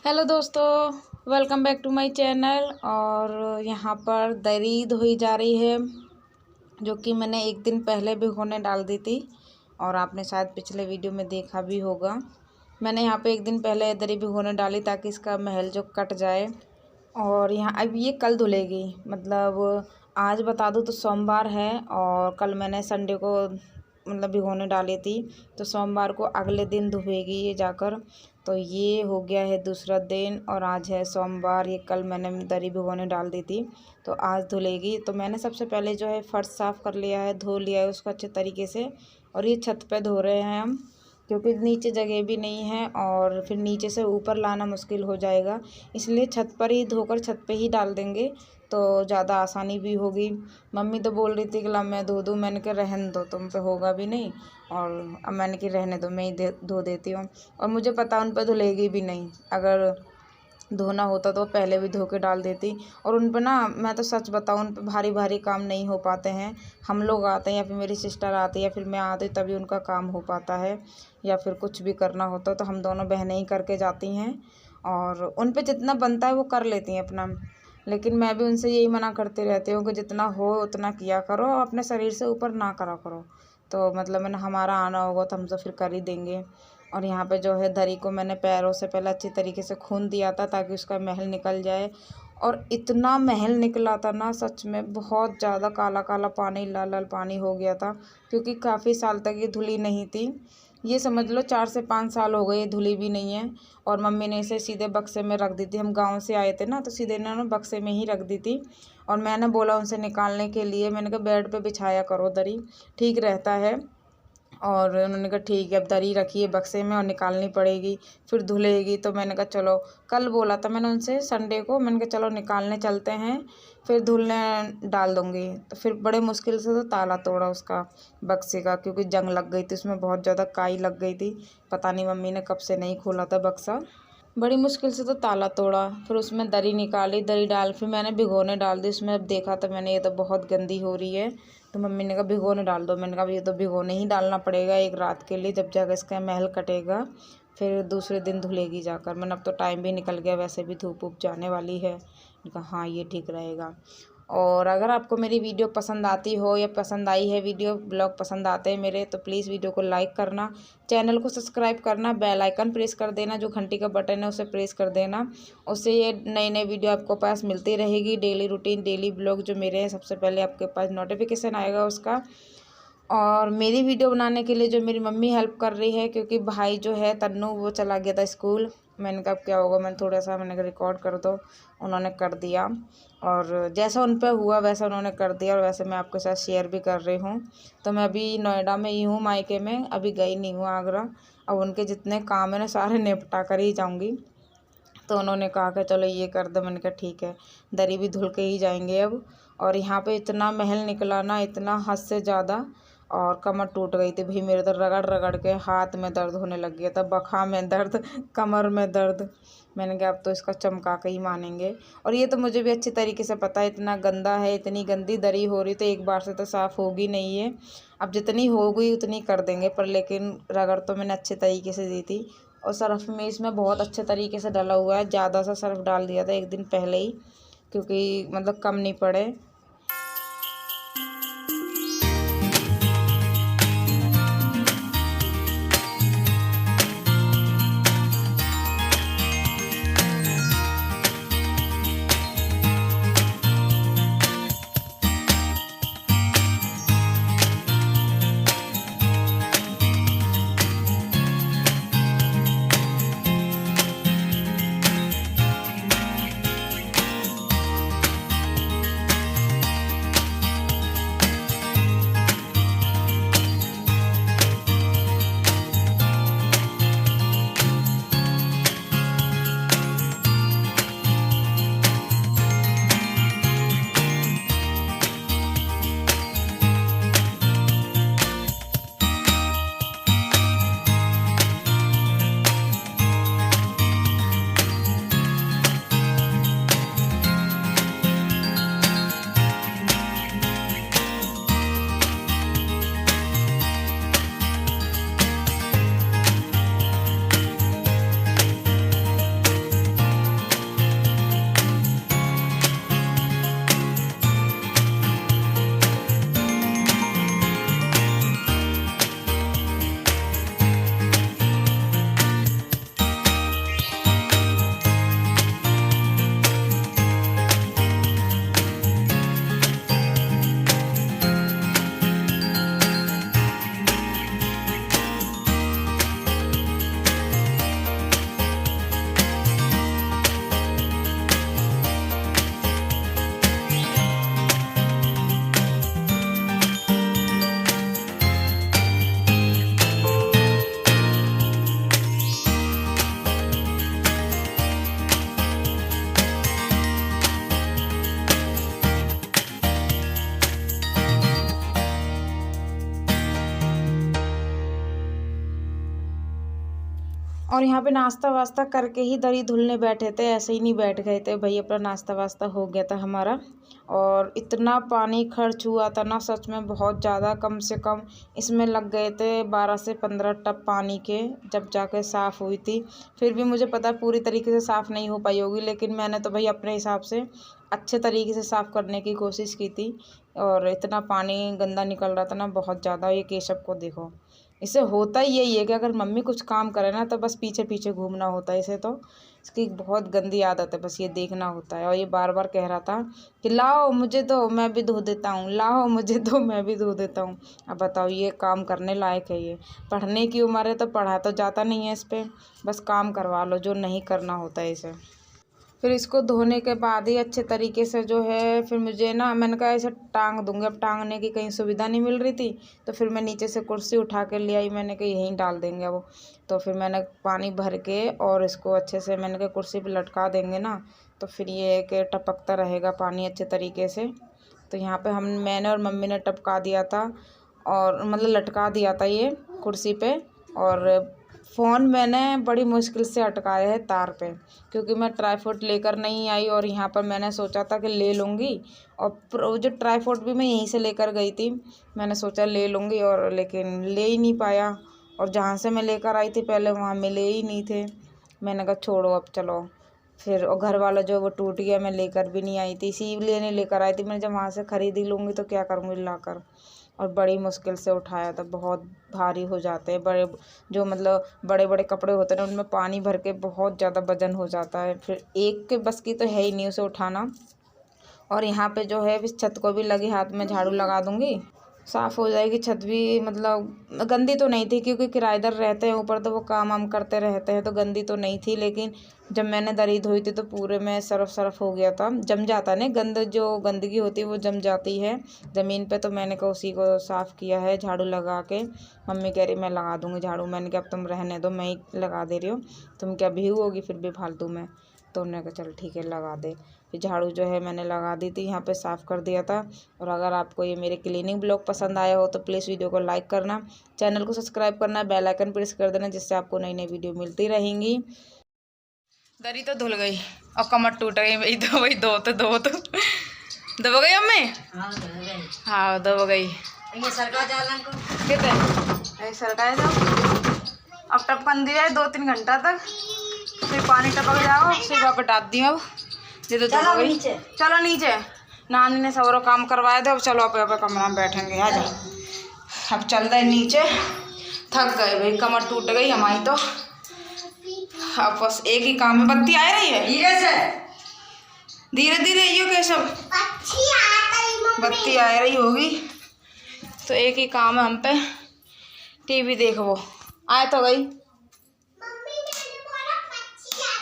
Hello दोस्तों, welcome back to my channel. और यहाँ पर दही धोई जा रही है, जो कि मैंने एक दिन पहले भिगोने डाल दी थी और आपने शायद पिछले वीडियो में देखा भी होगा। मैंने यहाँ पे एक दिन पहले दही भिगोने डाली ताकि इसका महल जो कट जाए। और यहाँ अब ये कल धुलेगी, मतलब आज बता दूँ तो सोमवार है और कल मैंने संडे को मतलब भिगोने डाली थी, तो सोमवार को अगले दिन धुलेगी ये जाकर। तो ये हो गया है दूसरा दिन और आज है सोमवार। ये कल मैंने दरी भिगोने डाल दी थी तो आज धुलेगी। तो मैंने सबसे पहले जो है फर्श साफ़ कर लिया है, धो लिया है उसको अच्छे तरीके से। और ये छत पे धो रहे हैं हम, क्योंकि नीचे जगह भी नहीं है और फिर नीचे से ऊपर लाना मुश्किल हो जाएगा, इसलिए छत पर ही धोकर छत पे ही डाल देंगे तो ज़्यादा आसानी भी होगी। मम्मी तो बोल रही थी कि ला मैं धो दूँ, मैंने कहा रहने दो, तुम पे होगा भी नहीं। और अब मैंने कि रहने दो, मैं ही धो देती हूँ। और मुझे पता उन पर धुलेगी भी नहीं, अगर धोना होता तो पहले भी धो के डाल देती। और उन पर ना, मैं तो सच बताऊँ, उन पर भारी भारी काम नहीं हो पाते हैं। हम लोग आते हैं या फिर मेरी सिस्टर आती है या फिर मैं आती हूँ तभी उनका काम हो पाता है, या फिर कुछ भी करना होता तो हम दोनों बहनें ही करके जाती हैं। और उन पे जितना बनता है वो कर लेती हैं अपना, लेकिन मैं भी उनसे यही मना करती रहती हूँ कि जितना हो उतना किया करो, अपने शरीर से ऊपर ना करा करो। तो मतलब मैंने हमारा आना होगा तो हम तो फिर कर ही देंगे। और यहाँ पे जो है दरी को मैंने पैरों से पहले अच्छी तरीके से खून दिया था ताकि उसका महल निकल जाए। और इतना महल निकला था ना, सच में बहुत ज़्यादा काला काला पानी, लाल लाल पानी हो गया था, क्योंकि काफ़ी साल तक ये धुली नहीं थी। ये समझ लो 4 से 5 साल हो गए ये धुली भी नहीं है। और मम्मी ने इसे सीधे बक्से में रख दी थी, हम गांव से आए थे ना तो सीधे इन्होंने बक्से में ही रख दी थी। और मैंने बोला उनसे निकालने के लिए, मैंने कहा बेड पे बिछाया करो दरी, ठीक रहता है। और उन्होंने कहा ठीक है, अब दरी रखी है बक्से में और निकालनी पड़ेगी, फिर धुलेगी। तो मैंने कहा चलो, कल बोला था मैंने उनसे संडे को, मैंने कहा चलो निकालने चलते हैं, फिर धुलने डाल दूँगी। तो फिर बड़े मुश्किल से तो ताला तोड़ा उसका बक्से का, क्योंकि जंग लग गई थी उसमें, बहुत ज़्यादा काई लग गई थी। पता नहीं मम्मी ने कब से नहीं खोला था बक्सा, बड़ी मुश्किल से तो ताला तोड़ा। फिर उसमें दरी निकाली, दरी डाल फिर मैंने भिगोने डाल दी उसमें। अब देखा तो मैंने ये तो बहुत गंदी हो रही है, तो मम्मी ने कहा भिगोने डाल दो। मैंने कहा ये तो भिगोने ही डालना पड़ेगा एक रात के लिए, जब जाकर इसका महल कटेगा फिर दूसरे दिन धुलेगी जाकर। मैंने अब तो टाइम भी निकल गया, वैसे भी धूप वूप जाने वाली है। मैंने कहा हाँ ये ठीक रहेगा। और अगर आपको मेरी वीडियो पसंद आती हो या पसंद आई है, वीडियो ब्लॉग पसंद आते हैं मेरे, तो प्लीज़ वीडियो को लाइक करना, चैनल को सब्सक्राइब करना, बेल आइकन प्रेस कर देना, जो घंटी का बटन है उसे प्रेस कर देना। उससे ये नई नई वीडियो आपको पास मिलती रहेगी, डेली रूटीन, डेली ब्लॉग जो मेरे हैं सबसे पहले आपके पास नोटिफिकेशन आएगा उसका। और मेरी वीडियो बनाने के लिए जो मेरी मम्मी हेल्प कर रही है, क्योंकि भाई जो है तन्नू वो चला गया था स्कूल। मैंने कहा अब क्या होगा, मैंने थोड़ा सा मैंने कहा रिकॉर्ड कर दो, उन्होंने कर दिया। और जैसा उन पर हुआ वैसा उन्होंने कर दिया, और वैसे मैं आपके साथ शेयर भी कर रही हूँ। तो मैं अभी नोएडा में ही हूँ, मायके में, अभी गई नहीं हूँ आगरा। अब उनके जितने काम है ना सारे निपटा कर ही जाऊँगी। तो उन्होंने कहा कि चलो ये कर दो, मैंने कहा ठीक है, दरी भी धुल के ही जाएंगे अब। और यहाँ पे इतना महल निकला ना, इतना हद से ज़्यादा, और कमर टूट गई थी भाई मेरे, तो रगड़ रगड़ के हाथ में दर्द होने लग गया था, बखा में दर्द, कमर में दर्द। मैंने कहा अब तो इसका चमका के ही मानेंगे। और ये तो मुझे भी अच्छी तरीके से पता है, इतना गंदा है, इतनी गंदी दरी हो रही, तो एक बार से तो साफ़ होगी नहीं है। अब जितनी हो गई उतनी कर देंगे, पर लेकिन रगड़ तो मैंने अच्छे तरीके से दी थी। और सर्फ़ में इसमें बहुत अच्छे तरीके से डला हुआ है, ज़्यादा सा सर्फ़ डाल दिया था एक दिन पहले ही, क्योंकि मतलब कम नहीं पड़े। और यहाँ पे नाश्ता वास्ता करके ही दरी धुलने बैठे थे, ऐसे ही नहीं बैठ गए थे भाई, अपना नाश्ता वास्ता हो गया था हमारा। और इतना पानी खर्च हुआ था ना सच में बहुत ज़्यादा, कम से कम इसमें लग गए थे 12 से 15 टब पानी के, जब जाके साफ़ हुई थी। फिर भी मुझे पता है पूरी तरीके से साफ़ नहीं हो पाई होगी, लेकिन मैंने तो भाई अपने हिसाब से अच्छे तरीके से साफ़ करने की कोशिश की थी। और इतना पानी गंदा निकल रहा था ना बहुत ज़्यादा। ये केशव को देखो, इसे होता ही यही है कि अगर मम्मी कुछ काम करे ना तो बस पीछे पीछे घूमना होता है इसे, तो इसकी बहुत गंदी आदत है, बस ये देखना होता है। और ये बार बार कह रहा था कि लाओ मुझे दो मैं भी धो देता हूँ, लाओ मुझे दो मैं भी धो देता हूँ। अब बताओ ये काम करने लायक है? ये पढ़ने की उम्र है तो पढ़ा तो जाता नहीं है इस पर, बस काम करवा लो जो नहीं करना होता है इसे। फिर इसको धोने के बाद ही अच्छे तरीके से जो है, फिर मुझे ना मैंने कहा इसे टांग दूंगी, अब टांगने की कहीं सुविधा नहीं मिल रही थी, तो फिर मैं नीचे से कुर्सी उठा के ले आई, मैंने कहा यहीं डाल देंगे वो। तो फिर मैंने पानी भर के और इसको अच्छे से मैंने कहा कुर्सी पे लटका देंगे ना, तो फिर ये कि टपकता रहेगा पानी अच्छे तरीके से। तो यहाँ पे मैंने और मम्मी ने टपका दिया था, और मतलब लटका दिया था ये कुर्सी पे। और फ़ोन मैंने बड़ी मुश्किल से अटकाया है तार पे, क्योंकि मैं ट्राईपोड लेकर नहीं आई, और यहाँ पर मैंने सोचा था कि ले लूँगी, और जो ट्राईपोड भी मैं यहीं से लेकर गई थी, मैंने सोचा ले लूँगी, और लेकिन ले ही नहीं पाया। और जहाँ से मैं लेकर आई थी पहले वहाँ मिले ही नहीं थे। मैंने कहा छोड़ो अब चलो। फिर और घर वाला जो वो टूट गया, मैं लेकर भी नहीं आई थी, इसीलिए नहीं लेकर आई थी। मैं जब वहाँ से ख़रीद ही लूँगी तो क्या करूँगी लाकर। और बड़ी मुश्किल से उठाया था, बहुत भारी हो जाते हैं बड़े, जो मतलब बड़े बड़े कपड़े होते हैं उनमें पानी भर के बहुत ज़्यादा वजन हो जाता है, फिर एक के बस की तो है ही नहीं उसे उठाना। और यहाँ पे जो है इस छत को भी लगे हाथ में झाड़ू लगा दूँगी, साफ़ हो जाएगी छत भी। मतलब गंदी तो नहीं थी क्योंकि किराएदार रहते हैं ऊपर, तो वो काम वाम करते रहते हैं, तो गंदी तो नहीं थी। लेकिन जब मैंने दरी धोई थी तो पूरे में सरफ हो गया था, जम जाता है ना, जो गंदगी होती है वो जम जाती है ज़मीन पे। तो मैंने कहा उसी को साफ़ किया है झाड़ू लगा के। मम्मी कह रही मैं लगा दूँगी झाड़ू, मैंने कहा अब तुम रहने दो, मैं ही लगा दे रही हूँ, तुम क्या भीगोगी होगी फिर भी फालतू में। तो उन्होंने कहा चल ठीक है लगा दे। फिर झाड़ू जो है मैंने लगा दी थी, यहाँ पे साफ़ कर दिया था। और अगर आपको ये मेरे क्लीनिंग ब्लॉग पसंद आया हो तो प्लीज़ वीडियो को लाइक करना, चैनल को सब्सक्राइब करना, बेल आइकन प्रेस कर देना, जिससे आपको नई नई वीडियो मिलती रहेंगी। दरी तो धुल गई और कमर टूट गई भाई, तो वही दो दब गई अम्मी। हाँ दब गई। सरका जाओ अब टपकन दिया है 2-3 घंटा तक, फिर पानी टपक जाओ, फिर वापस डाल दी। अब ये तो चलो नीचे, नानी ने सबरो काम करवाए थे, अब चलो अपने कमरा में बैठेंगे। आ जाओ अब चल रहे नीचे, थक गए भाई, कमर टूट गई हमारी तो। अब बस एक ही काम है, बत्ती आ रही है धीरे धीरे यो केशव, बत्ती आ रही होगी तो एक ही काम है हम पे, टीवी देखो। वो आए तो गई,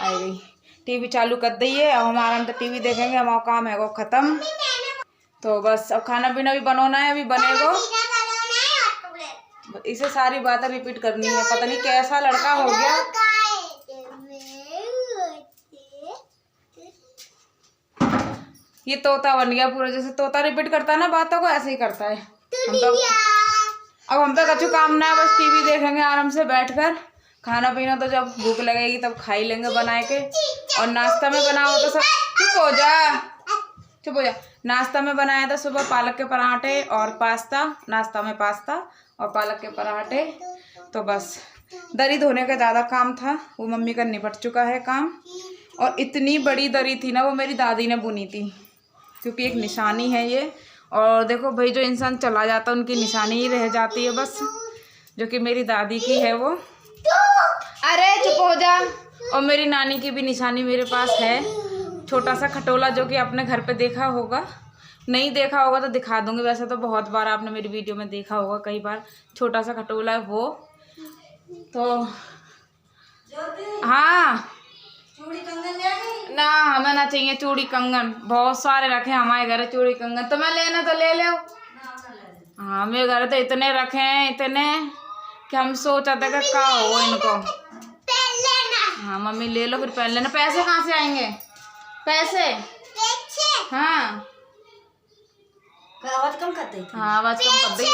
आ गई, टीवी चालू कर दी है। अब हमारा हम तो टीवी देखेंगे, हमारा काम है वो ख़त्म। तो बस अब खाना पीना भी बनाना है, अभी बनेगा। इसे सारी बातें रिपीट करनी है, पता नहीं कैसा लड़का हो गया। ये तोता बन गया पूरा, जैसे तोता रिपीट करता है ना बातों को, ऐसे ही करता है। अब हम पे कछु काम ना है, बस टीवी देखेंगे आराम से बैठकर। खाना पीना तो जब भूख लगेगी तब खा ही लेंगे बना के। और नाश्ता में बनाओ तो सब चुप हो जा। नाश्ता में बनाया था सुबह पालक के पराठे और पास्ता, नाश्ता में पास्ता और पालक के पराठे। तो बस दरी धोने का ज़्यादा काम था, वो मम्मी का निपट चुका है काम। और इतनी बड़ी दरी थी ना, वो मेरी दादी ने बुनी थी, क्योंकि एक निशानी है ये। और देखो भाई, जो इंसान चला जाता है उनकी निशानी ही रह जाती है बस, जो कि मेरी दादी की है वो। अरे चुप हो जा। और मेरी नानी की भी निशानी मेरे पास है, छोटा सा खटोला, जो कि आपने घर पे देखा होगा, नहीं देखा होगा तो दिखा दूंगी। वैसे तो बहुत बार आपने मेरी वीडियो में देखा होगा, कई बार। छोटा सा खटोला है वो। तो हाँ चूड़ी कंगन ना, हमें ना चाहिए चूड़ी कंगन, बहुत सारे रखे हमारे घर चूड़ी कंगन। तो मैं लेना तो ले लो। हाँ मेरे घर तो इतने रखे हैं, इतने कि हम सोचा था कि क्या हो इनको। हाँ मम्मी ले लो, फिर पहन लेना। पैसे कहाँ से आएंगे? पैसे हाँ आवाज कम कर दी। हाँ आवाज कम कर दी।